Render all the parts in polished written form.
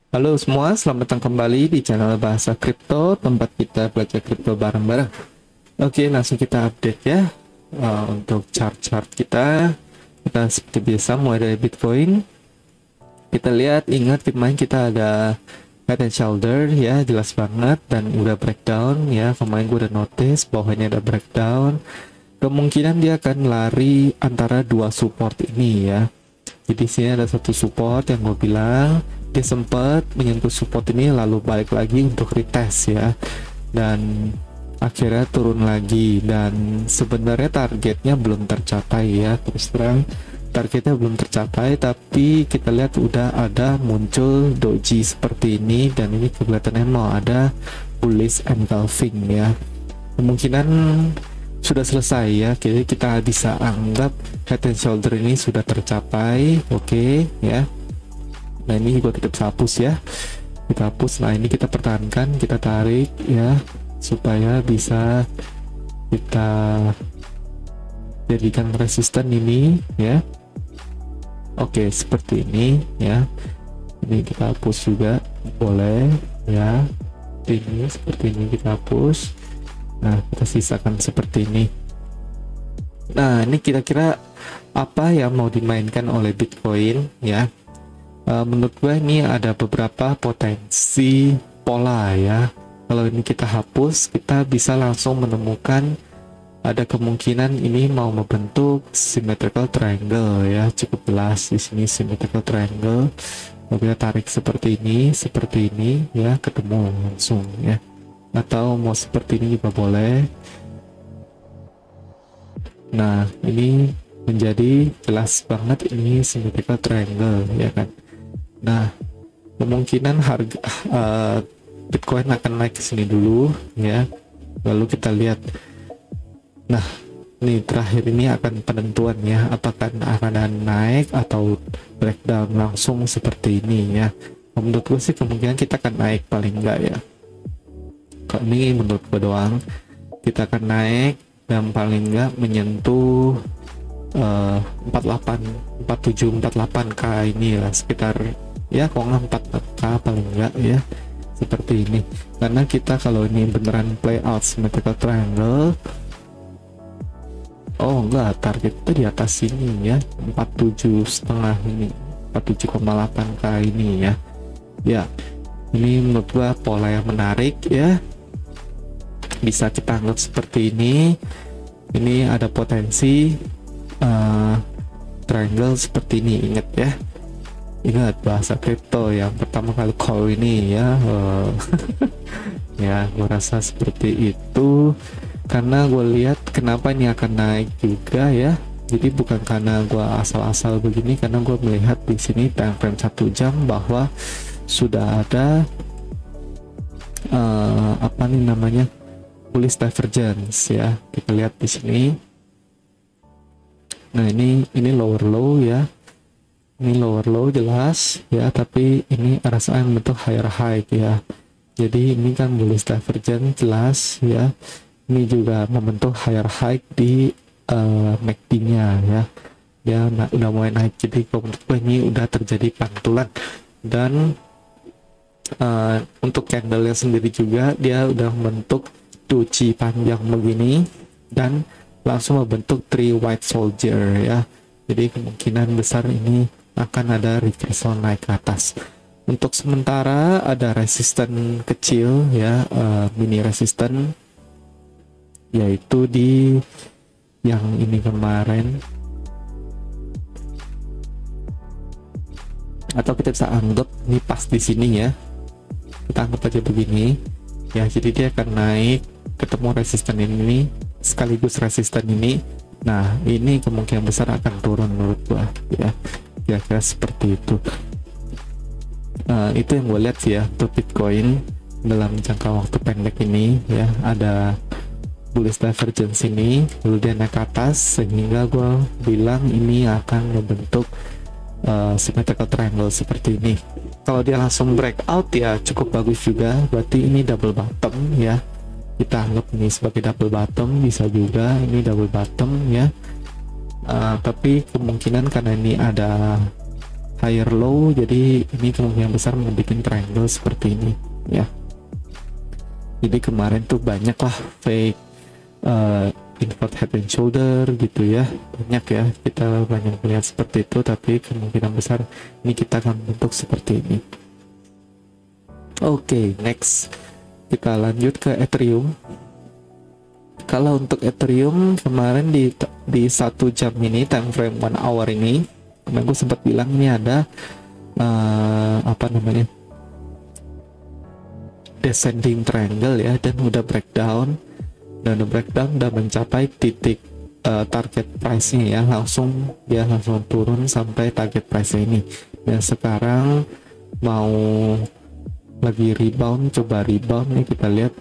Halo semua, selamat datang kembali di channel Bahasa Kripto, tempat kita belajar kripto bareng-bareng. Oke, langsung kita update ya. Untuk chart-chart kita seperti biasa mulai dari Bitcoin. Kita lihat, ingat kemarin kita ada head and shoulder ya, jelas banget, dan udah breakdown ya. Kemarin gue udah notice bahwa ini ada breakdown. Kemungkinan dia akan lari antara dua support ini ya. Jadi sini ada satu support yang gue bilang dia sempat menyentuh support ini lalu balik lagi untuk retest ya, dan akhirnya turun lagi, dan sebenarnya targetnya belum tercapai ya, terus terang targetnya belum tercapai, tapi kita lihat udah ada muncul doji seperti ini, dan ini kelihatannya mau ada bullish engulfing ya. Kemungkinan sudah selesai ya, jadi kita bisa anggap head and shoulder ini sudah tercapai. Oke ya. Nah ini juga kita bisa hapus ya, kita hapus. Nah ini kita pertahankan, kita tarik ya, supaya bisa kita jadikan resisten ini ya. Oke, seperti ini ya. Ini kita hapus juga boleh ya. Ini seperti ini kita hapus. Nah kita sisakan seperti ini. Nah ini kira-kira apa yang mau dimainkan oleh Bitcoin ya. Menurut gue ini ada beberapa potensi pola ya. Kalau ini kita hapus, kita bisa langsung menemukan ada kemungkinan ini mau membentuk symmetrical triangle ya, cukup jelas di sini symmetrical triangle. Kalau kita tarik seperti ini ya, ketemu langsung ya. Atau mau seperti ini juga boleh. Nah ini menjadi jelas banget ini symmetrical triangle ya kan. Nah, kemungkinan harga Bitcoin akan naik ke sini dulu ya. Lalu kita lihat. Nah, ini terakhir ini akan penentuan ya, apakah akan naik atau breakdown langsung seperti ini ya. Menurut gue sih kemungkinan kita akan naik paling enggak ya. Kalau ini menurut gue doang, kita akan naik dan paling enggak menyentuh 4748k ini lah, sekitar ya kalau nggak 4k paling enggak ya, seperti ini. Karena kita kalau ini beneran play out symmetrical triangle, oh enggak, target itu di atas sini ya, 47,5 ini, 47,8k ini ya. Ya ini menurut gua pola yang menarik ya, bisa kita anggap seperti ini. Ini ada potensi triangle seperti ini, ingat ya. Ingat bahasa kripto yang pertama kali call ini ya. Ya gue rasa seperti itu, karena gue lihat kenapa ini akan naik juga ya. Jadi bukan karena gue asal-asal begini, karena gue melihat di sini time frame 1 jam bahwa sudah ada apa nih namanya, bullish divergence ya. Kita lihat di sini. Nah ini lower low ya. Ini lower low jelas ya, tapi ini RSI membentuk higher high ya. Jadi ini kan bullish divergence jelas ya. Ini juga membentuk higher high di MACD-nya ya. Ya udah mulai naik. Jadi menurut gue ini udah terjadi pantulan, dan untuk candle-nya sendiri juga dia udah membentuk doji panjang begini dan langsung membentuk three white soldier ya. Jadi kemungkinan besar ini akan ada reversal naik ke atas. Untuk sementara ada resisten kecil ya, mini resisten, yaitu di yang ini kemarin, atau kita bisa anggap ini pas di sini ya, kita anggap aja begini ya. Jadi dia akan naik ketemu resisten ini sekaligus resisten ini. Nah ini kemungkinan besar akan turun menurut gua ya, kira-kira seperti itu. Itu yang gue lihat sih ya untuk Bitcoin dalam jangka waktu pendek ini ya. Ada bullish divergence ini, lalu dia naik ke atas, sehingga gue bilang ini akan membentuk symmetrical triangle seperti ini. Kalau dia langsung breakout ya cukup bagus juga, berarti ini double bottom ya. Kita anggap ini sebagai double bottom, bisa juga ini double bottom ya. Tapi kemungkinan karena ini ada higher low, jadi ini kemungkinan besar membuat triangle seperti ini ya. Jadi kemarin tuh banyak lah fake invert head and shoulder gitu ya, banyak ya, kita banyak melihat seperti itu, tapi kemungkinan besar ini kita akan bentuk seperti ini. Oke, next kita lanjut ke Ethereum. Kalau untuk Ethereum kemarin di 1 jam ini, time frame 1 hour ini, kemarin gue sempat bilang ini ada apa namanya, descending triangle ya, dan udah breakdown, udah mencapai titik target price-nya ya, langsung turun sampai target price-nya ini. Dan sekarang mau lagi rebound, coba rebound nih, kita lihat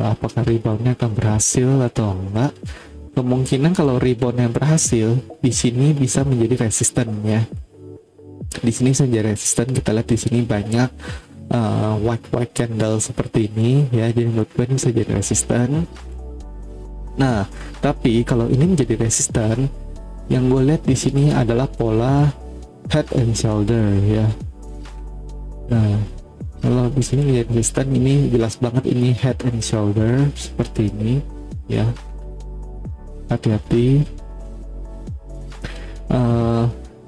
apakah reboundnya akan berhasil atau enggak. Kemungkinan kalau reboundnya berhasil, di sini bisa menjadi resisten ya. Di sini bisa menjadi resisten. Kita lihat di sini banyak white candle seperti ini ya, jadi menurut gue ini bisa jadi resisten. Nah, tapi kalau ini menjadi resisten, yang gue lihat di sini adalah pola head and shoulder ya. Nah, kalau di sini menjadi resisten, ini jelas banget ini head and shoulder seperti ini ya. Hati-hati,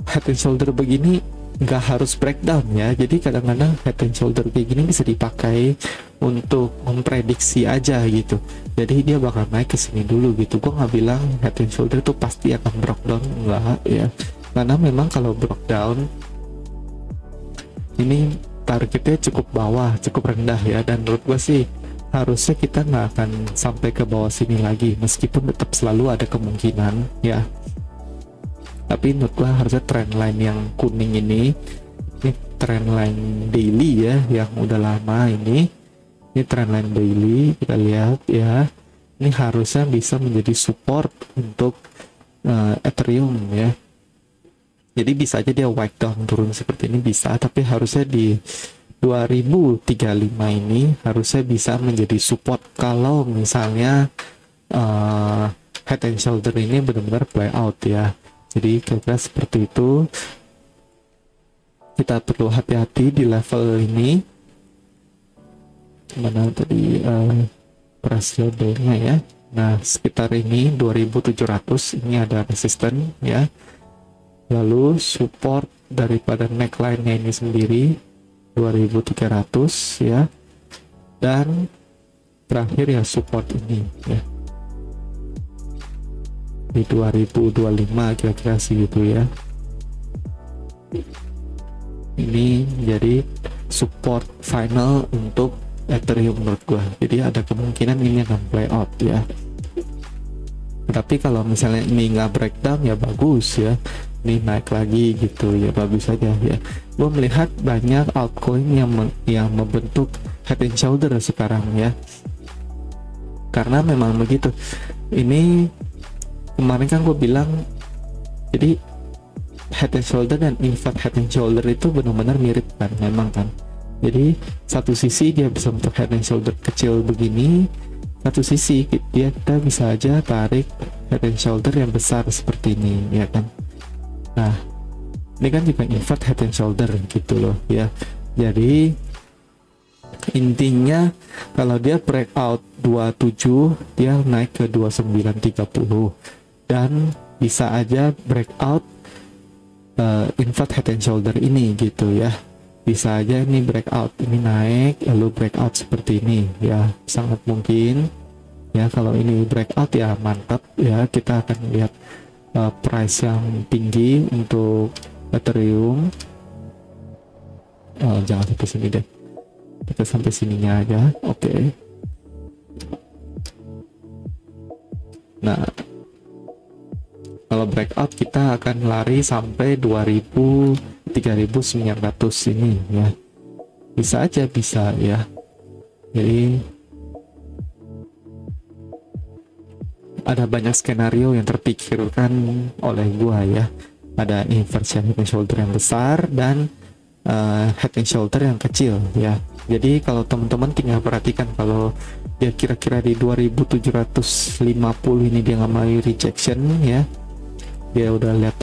head and shoulder begini nggak harus breakdown ya. Jadi kadang-kadang head and shoulder kayak gini bisa dipakai untuk memprediksi aja gitu. Jadi dia bakal naik ke sini dulu gitu. Gue nggak bilang head and shoulder tuh pasti akan breakdown, enggak ya. Karena memang kalau breakdown ini targetnya cukup bawah, cukup rendah ya. Dan menurut gue sih harusnya kita nggak akan sampai ke bawah sini lagi, meskipun tetap selalu ada kemungkinan ya. Tapi menurut gua harusnya trendline yang kuning ini trendline daily ya, yang udah lama ini trendline daily, kita lihat ya, ini harusnya bisa menjadi support untuk Ethereum ya. Jadi bisa aja dia white down turun seperti ini bisa, tapi harusnya di 2035 ini harusnya bisa menjadi support kalau misalnya head and shoulder ini benar-benar play out ya. Jadi kira-kira seperti itu. Kita perlu hati-hati di level ini. Mana tadi price levelnya ya. Nah, sekitar ini 2700 ini ada resisten ya. Lalu support daripada neckline-nya ini sendiri 2300 ya. Dan terakhir ya support ini ya. Di 2025 kira-kira sih gitu ya. Ini jadi support final untuk Ethereum menurut gua. Jadi ada kemungkinan ini akan play out ya. Tapi kalau misalnya ini nggak breakdown ya bagus ya, ini naik lagi gitu ya, bagus aja ya. Gua melihat banyak altcoin yang membentuk head and shoulder sekarang ya, karena memang begitu. Ini kemarin kan gue bilang, jadi head and shoulder dan invert head and shoulder itu benar-benar mirip kan, memang kan. Jadi satu sisi dia bisa bentuk head and shoulder kecil begini, satu sisi kita bisa aja tarik head and shoulder yang besar seperti ini ya kan. Nah, ini kan juga invert head and shoulder gitu loh ya. Jadi intinya kalau dia breakout 27, dia naik ke 2930 dan bisa aja breakout invert head and shoulder ini gitu ya. Bisa aja ini breakout, ini naik lalu breakout seperti ini ya, sangat mungkin ya. Kalau ini breakout ya mantap ya, kita akan lihat price yang tinggi untuk Ethereum. Jangan sampai sini deh, kita sampai sininya aja. Oke. Nah, kalau breakout kita akan lari sampai 3900 ini ya. Bisa aja, bisa ya. Jadi ada banyak skenario yang terpikirkan oleh gua ya. Ada inversion head and shoulder yang besar dan head and shoulder yang kecil ya. Jadi kalau teman-teman tinggal perhatikan, kalau dia kira-kira di 2750 ini dia nggak mau rejection ya, dia udah lihat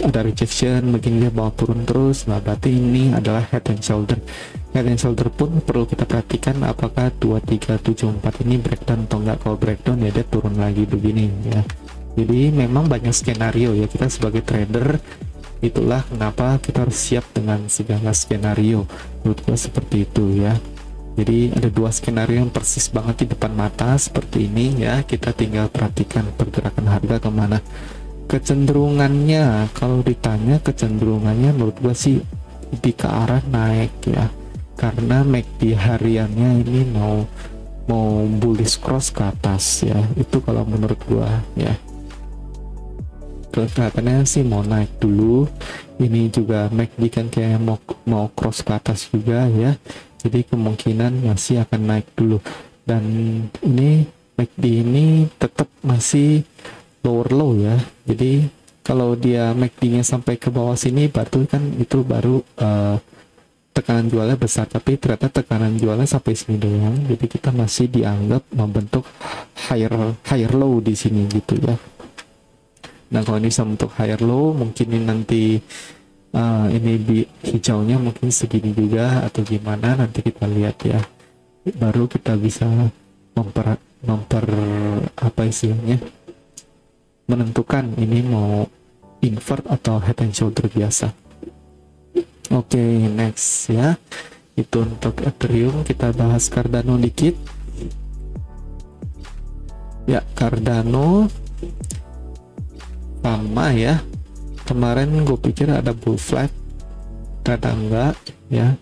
ada rejection begini, dia bawa turun terus. Nah berarti ini adalah head and shoulder. Head and shoulder pun perlu kita perhatikan apakah 2374 ini breakdown atau enggak. Kalau breakdown ya dia turun lagi begini ya. Jadi memang banyak skenario ya, kita sebagai trader itulah kenapa kita harus siap dengan segala skenario. Menurut gua seperti itu ya. Jadi ada dua skenario yang persis banget di depan mata seperti ini ya, kita tinggal perhatikan pergerakan harga kemana. Kecenderungannya, kalau ditanya kecenderungannya menurut gua sih lebih ke arah naik ya, karena MACD hariannya ini mau bullish cross ke atas ya, itu kalau menurut gua ya. Kelihatannya sih mau naik dulu. Ini juga MACD kan kayak mau cross ke atas juga ya, jadi kemungkinan masih akan naik dulu. Dan ini MACD ini tetap masih lower low ya, jadi kalau dia MACD nya sampai ke bawah sini baru kan itu baru tekanan jualnya besar, tapi ternyata tekanan jualnya sampai sini doang, jadi kita masih dianggap membentuk higher low di sini gitu ya. Nah kalau ini bisa bentuk higher low, mungkin ini nanti ini hijaunya mungkin segini juga atau gimana, nanti kita lihat ya, baru kita bisa apa istilahnya, menentukan ini mau invert atau head and shoulder biasa. Oke, next ya, itu untuk Ethereum. Kita bahas Cardano dikit ya. Cardano sama ya, kemarin gue pikir ada bull flag, ternyata enggak ya,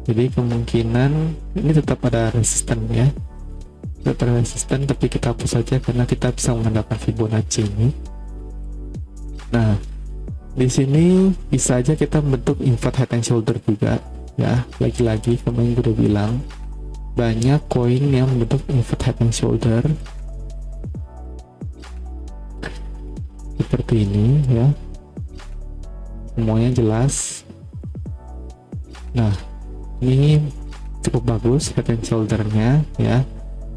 jadi kemungkinan ini tetap ada resisten ya, tetap ada resisten, tapi kita hapus saja karena kita bisa mengandalkan Fibonacci ini. Nah di sini bisa aja kita bentuk invert head and shoulder juga ya. Lagi-lagi kemarin gue udah bilang banyak koin yang bentuk invert head and shoulder seperti ini ya, semuanya jelas. Nah ini cukup bagus head and shouldernya ya,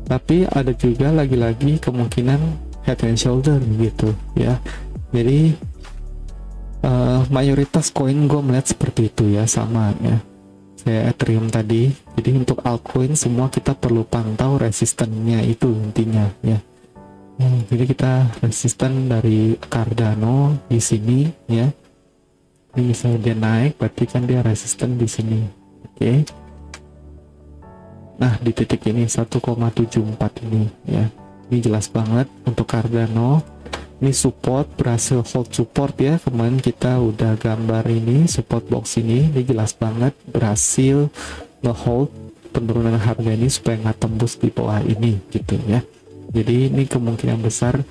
tapi ada juga lagi-lagi kemungkinan head and shoulder gitu ya. Jadi mayoritas koin gue melihat seperti itu ya, sama ya kayak Ethereum tadi. Jadi untuk altcoin semua kita perlu pantau resistennya, itu intinya ya. Jadi kita resisten dari Cardano di sini ya. Ini misalnya dia naik, berarti kan dia resisten di sini. Oke. Nah di titik ini 1,74 ini ya, ini jelas banget untuk Cardano. Ini support, berhasil hold support ya, kemarin kita udah gambar ini support box ini jelas banget berhasil nge-hold penurunan harga ini supaya nggak tembus di bawah ini gitu ya. Jadi ini kemungkinan besar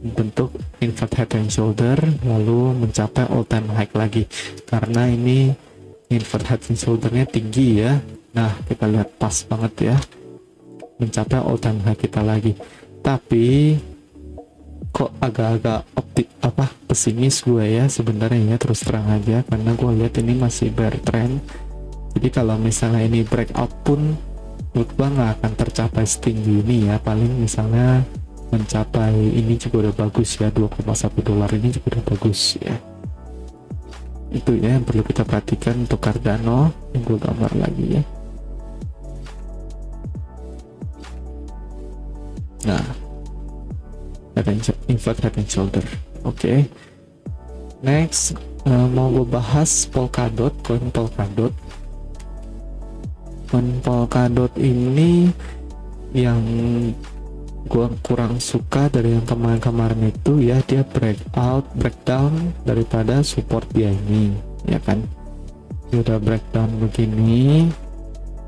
bentuk invert head and shoulder lalu mencapai all time high lagi, karena ini invert head and shouldernya tinggi ya. Nah kita lihat pas banget ya, mencapai all time high kita lagi. Tapi kok agak-agak pesimis gue ya sebenarnya ya, terus terang aja, karena gue lihat ini masih bear trend. Jadi kalau misalnya ini breakout pun menurut gue nggak akan tercapai setinggi ini ya, paling misalnya mencapai ini juga udah bagus ya, $2,1 ini juga udah bagus ya. Itu ya yang perlu kita perhatikan untuk Cardano, yang gue gambar lagi ya. Nah invert head and shoulder. Oke. Next mau gue bahas Polkadot, koin Polkadot. Koin Polkadot ini yang gue kurang suka dari yang kemarin-kemarin itu ya, dia breakdown daripada support dia ini ya kan. Dia udah breakdown begini.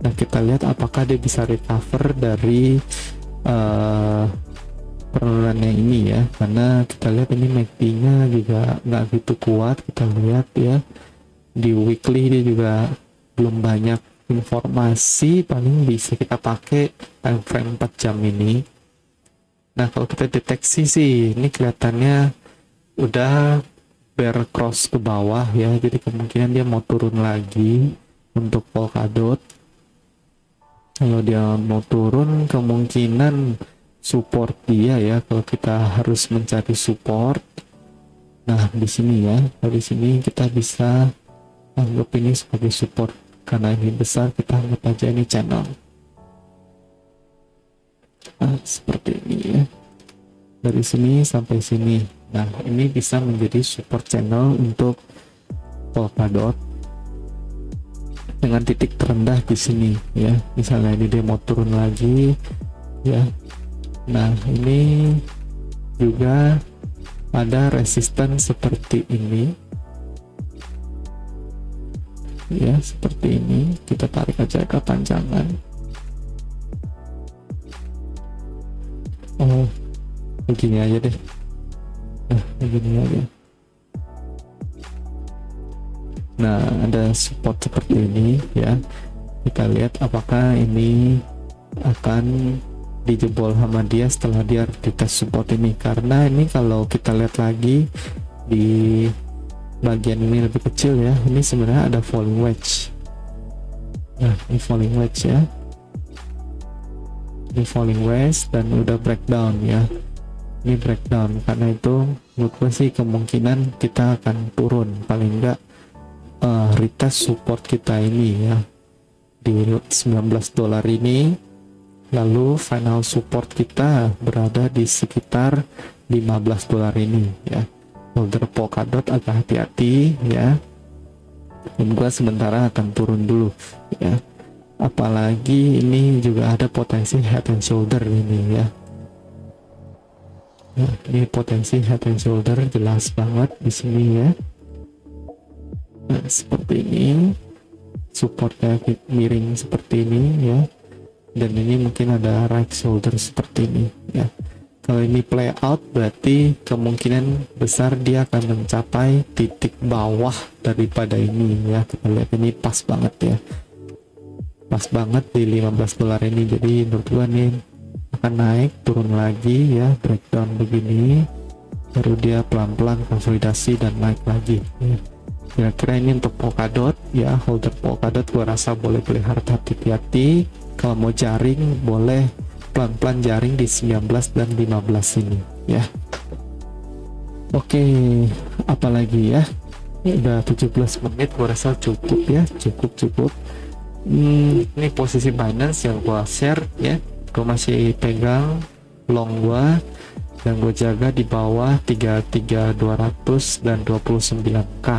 Nah kita lihat apakah dia bisa recover dari penurunannya ini ya, karena kita lihat ini MACD nya juga nggak gitu kuat. Kita lihat ya di weekly dia juga belum banyak informasi, paling bisa kita pakai time frame 4 jam ini. Nah kalau kita deteksi sih ini kelihatannya udah bear cross ke bawah ya, jadi kemungkinan dia mau turun lagi untuk Polkadot. Kalau dia mau turun kemungkinan support dia ya, kalau kita harus mencari support Nah, di sini ya, dari sini kita bisa anggap ini sebagai support. Karena ini besar, kita anggap aja ini channel. Nah, seperti ini ya. Dari sini sampai sini. Nah, ini bisa menjadi support channel untuk Polkadot dengan titik terendah di sini ya. Misalnya ini dia mau turun lagi ya. Nah, ini juga ada resisten seperti ini ya, seperti ini. Kita tarik aja ke panjangan. Oh, begini aja deh. Nah, begini aja. Nah, ada support seperti ini ya. Kita lihat apakah ini akan dijebol sama dia setelah dia dites support ini. Karena ini kalau kita lihat lagi di bagian ini lebih kecil ya, ini sebenarnya ada falling wedge. Nah, ini falling wedge ya, ini falling wedge dan udah breakdown ya. Ini breakdown, karena itu menurut gue sih kemungkinan kita akan turun paling enggak retest support kita ini ya di $19 ini, lalu final support kita berada di sekitar $15 ini ya. Holder Polkadot agak hati-hati ya, dan gua sementara akan turun dulu ya, apalagi ini juga ada potensi head and shoulder ini ya. Nah, ini potensi head and shoulder jelas banget di sini ya. Nah, seperti ini supportnya miring seperti ini ya, dan ini mungkin ada right shoulder seperti ini ya. Kalau ini play out berarti kemungkinan besar dia akan mencapai titik bawah daripada ini ya. Kita lihat ini pas banget ya, pas banget di $15 ini. Jadi menurut gua nih akan naik turun lagi ya, breakdown begini, baru dia pelan-pelan konsolidasi dan naik lagi ya. Kira-kira ini untuk Polkadot ya. Holder Polkadot gua rasa boleh pelihara hati-hati. Kalau mau jaring boleh pelan-pelan jaring di 19 dan 15 ini ya. Oke, apalagi ya, ini udah 17 menit, gua rasa cukup ya, cukup. Ini posisi Binance yang gua share ya, gua masih pegang long gua dan gua jaga di bawah 33.200 dan 29k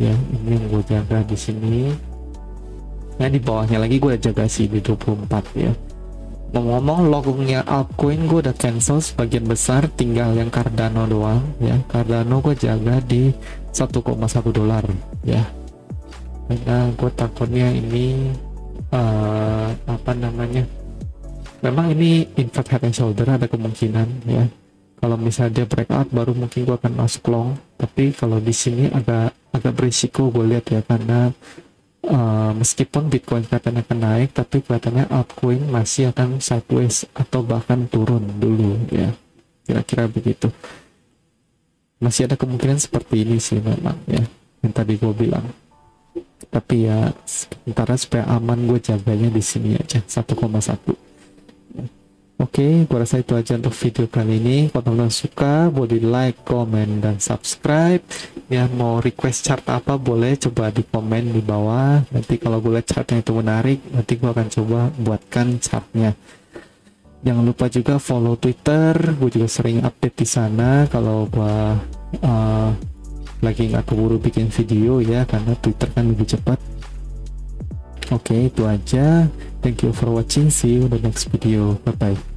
ya. Ini yang gua jaga di sini. Nah, di bawahnya lagi gue udah jaga sih di 24 ya. Ngomong-ngomong, lognya altcoin gue udah cancel sebagian besar, tinggal yang Cardano doang ya. Cardano gue jaga di $1,1 ya, karena gue takutnya ini apa namanya, memang ini invert head and shoulder, ada kemungkinan ya. Kalau misalnya dia breakout baru mungkin gue akan masuk long, tapi kalau di sini agak berisiko gue lihat ya, karena meskipun Bitcoin kelihatannya akan naik, tapi kelihatannya altcoin masih akan sideways atau bahkan turun dulu ya. Kira-kira begitu. Masih ada kemungkinan seperti ini sih memang ya, yang tadi gue bilang. Tapi ya sementara supaya aman gue jaganya di sini aja 1,1. Oke, gue rasa itu aja untuk video kali ini. Kalau teman-teman suka, boleh like, komen, dan subscribe. Ya, mau request chart apa boleh coba di komen di bawah. Nanti kalau gue lihat chartnya itu menarik, nanti gue akan coba buatkan chartnya. Jangan lupa juga follow Twitter, gue juga sering update di sana kalau gue lagi nggak keburu bikin video ya, karena Twitter kan lebih cepat. Oke, itu aja. Thank you for watching. See you in the next video. Bye bye.